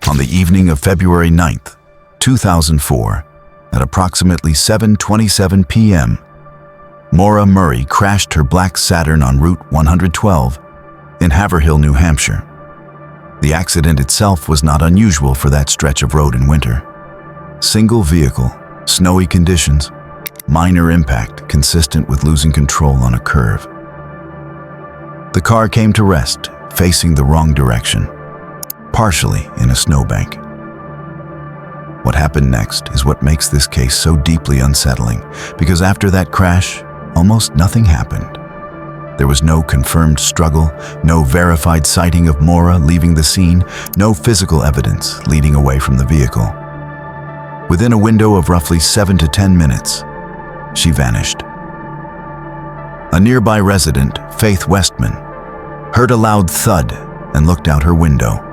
On the evening of February 9th, 2004, at approximately 7:27 p.m., Maura Murray crashed her black Saturn on Route 112 in Haverhill, New Hampshire. The accident itself was not unusual for that stretch of road in winter. Single vehicle, snowy conditions, minor impact consistent with losing control on a curve. The car came to rest, facing the wrong direction, partially in a snowbank. What happened next is what makes this case so deeply unsettling, because after that crash, almost nothing happened. There was no confirmed struggle, no verified sighting of Maura leaving the scene, no physical evidence leading away from the vehicle. Within a window of roughly 7 to 10 minutes, she vanished. A nearby resident, Faith Westman, heard a loud thud and looked out her window.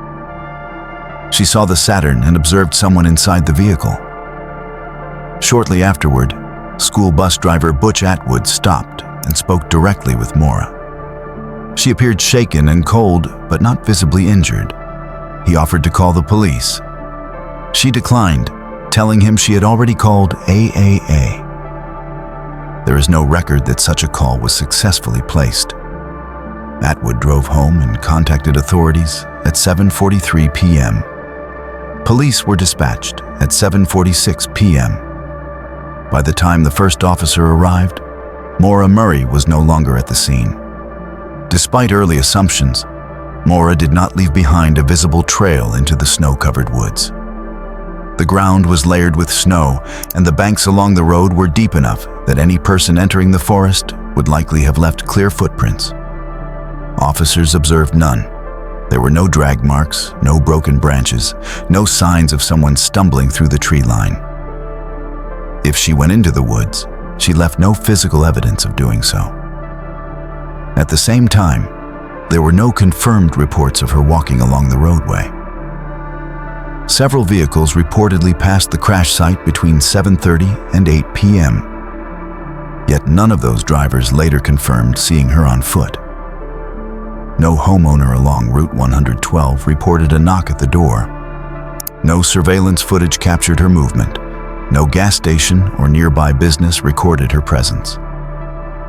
She saw the Saturn and observed someone inside the vehicle. Shortly afterward, school bus driver Butch Atwood stopped and spoke directly with Maura. She appeared shaken and cold, but not visibly injured. He offered to call the police. She declined, telling him she had already called AAA. There is no record that such a call was successfully placed. Atwood drove home and contacted authorities at 7:43 p.m. Police were dispatched at 7:46 p.m. By the time the first officer arrived, Maura Murray was no longer at the scene. Despite early assumptions, Maura did not leave behind a visible trail into the snow-covered woods. The ground was layered with snow, and the banks along the road were deep enough that any person entering the forest would likely have left clear footprints. Officers observed none. There were no drag marks, no broken branches, no signs of someone stumbling through the tree line. If she went into the woods, she left no physical evidence of doing so. At the same time, there were no confirmed reports of her walking along the roadway. Several vehicles reportedly passed the crash site between 7:30 and 8 p.m. Yet none of those drivers later confirmed seeing her on foot. No homeowner along Route 112 reported a knock at the door. No surveillance footage captured her movement. No gas station or nearby business recorded her presence.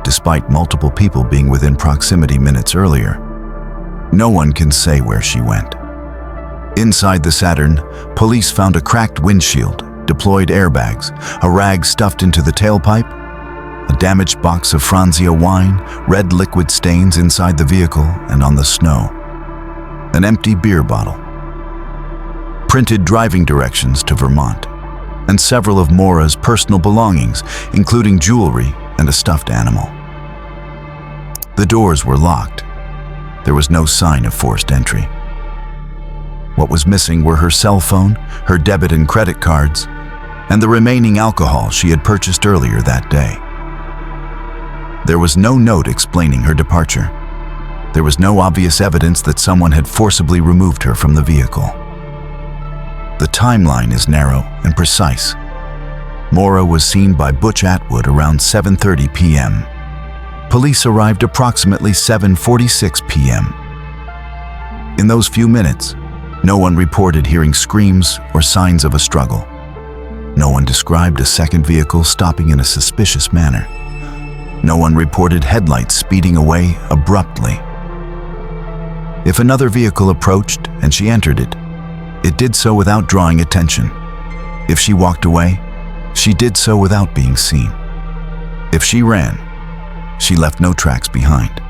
Despite multiple people being within proximity minutes earlier, no one can say where she went. Inside the Saturn, police found a cracked windshield, deployed airbags, a rag stuffed into the tailpipe, a damaged box of Franzia wine, red liquid stains inside the vehicle and on the snow, an empty beer bottle, printed driving directions to Vermont, and several of Maura's personal belongings, including jewelry and a stuffed animal. The doors were locked. There was no sign of forced entry. What was missing were her cell phone, her debit and credit cards, and the remaining alcohol she had purchased earlier that day. There was no note explaining her departure. There was no obvious evidence that someone had forcibly removed her from the vehicle. The timeline is narrow and precise. Maura was seen by Butch Atwood around 7:30 p.m. Police arrived approximately 7:46 p.m. In those few minutes, no one reported hearing screams or signs of a struggle. No one described a second vehicle stopping in a suspicious manner. No one reported headlights speeding away abruptly. If another vehicle approached and she entered it, it did so without drawing attention. If she walked away, she did so without being seen. If she ran, she left no tracks behind.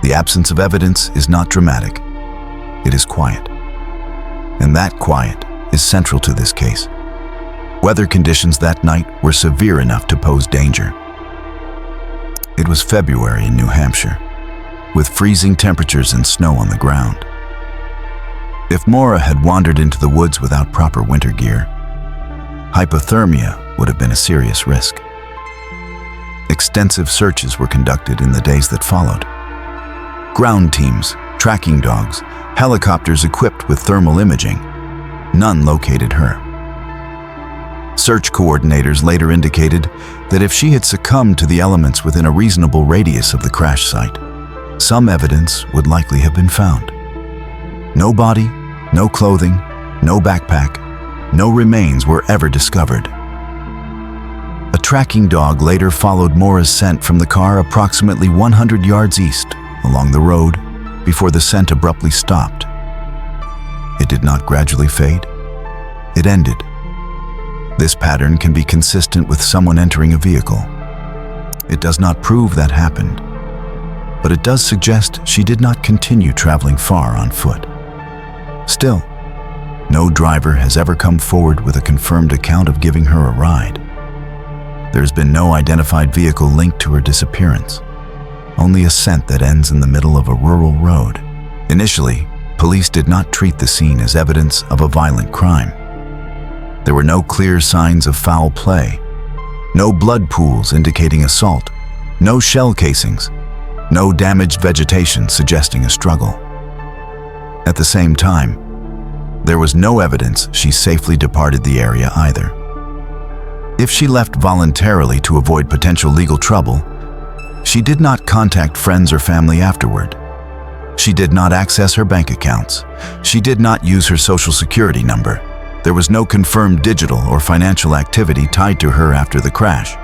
The absence of evidence is not dramatic. It is quiet. And that quiet is central to this case. Weather conditions that night were severe enough to pose danger. It was February in New Hampshire, with freezing temperatures and snow on the ground. If Maura had wandered into the woods without proper winter gear, hypothermia would have been a serious risk. Extensive searches were conducted in the days that followed. Ground teams, tracking dogs, helicopters equipped with thermal imaging, none located her. Search coordinators later indicated that if she had succumbed to the elements within a reasonable radius of the crash site, some evidence would likely have been found. No body, No clothing, no backpack, no remains were ever discovered. A tracking dog later followed Maura's scent from the car approximately 100 yards east along the road before the scent abruptly stopped. It did not gradually fade. It ended. This pattern can be consistent with someone entering a vehicle. It does not prove that happened, but it does suggest she did not continue traveling far on foot. Still, no driver has ever come forward with a confirmed account of giving her a ride. There's been no identified vehicle linked to her disappearance, only a scent that ends in the middle of a rural road. Initially, police did not treat the scene as evidence of a violent crime. There were no clear signs of foul play, no blood pools indicating assault, no shell casings, no damaged vegetation suggesting a struggle. At the same time, there was no evidence she safely departed the area either. If she left voluntarily to avoid potential legal trouble, she did not contact friends or family afterward. She did not access her bank accounts. She did not use her social security number. There was no confirmed digital or financial activity tied to her after the crash.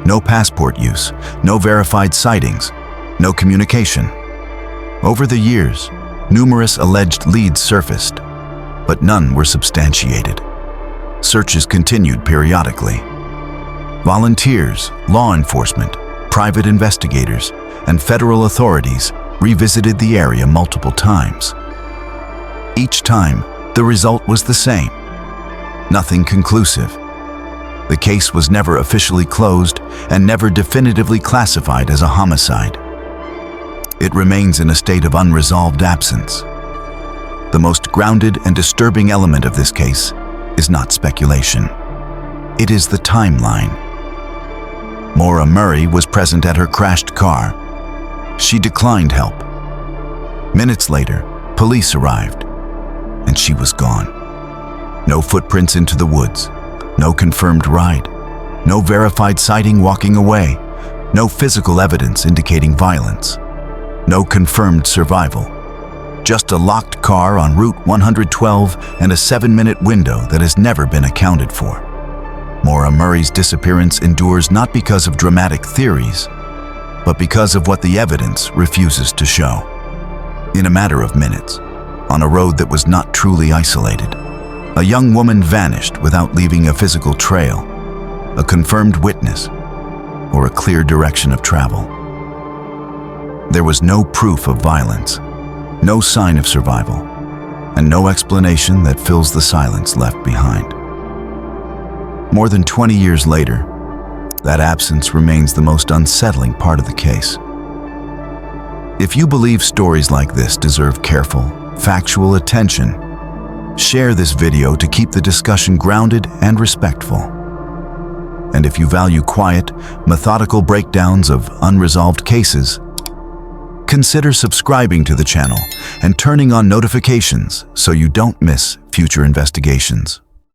No passport use, no verified sightings, no communication. Over the years, numerous alleged leads surfaced, but none were substantiated. Searches continued periodically. Volunteers, law enforcement, private investigators, and federal authorities revisited the area multiple times. Each time, the result was the same. Nothing conclusive. The case was never officially closed and never definitively classified as a homicide. It remains in a state of unresolved absence. The most grounded and disturbing element of this case is not speculation. It is the timeline. Maura Murray was present at her crashed car. She declined help. Minutes later, police arrived, and she was gone. No footprints into the woods, no confirmed ride, no verified sighting walking away, no physical evidence indicating violence, no confirmed survival. Just a locked car on Route 112 and a 7-minute window that has never been accounted for. Maura Murray's disappearance endures not because of dramatic theories, but because of what the evidence refuses to show. In a matter of minutes, on a road that was not truly isolated, a young woman vanished without leaving a physical trail, a confirmed witness, or a clear direction of travel. There was no proof of violence, no sign of survival, and no explanation that fills the silence left behind. More than 20 years later, that absence remains the most unsettling part of the case. If you believe stories like this deserve careful, factual attention, share this video to keep the discussion grounded and respectful. And if you value quiet, methodical breakdowns of unresolved cases, consider subscribing to the channel and turning on notifications so you don't miss future investigations.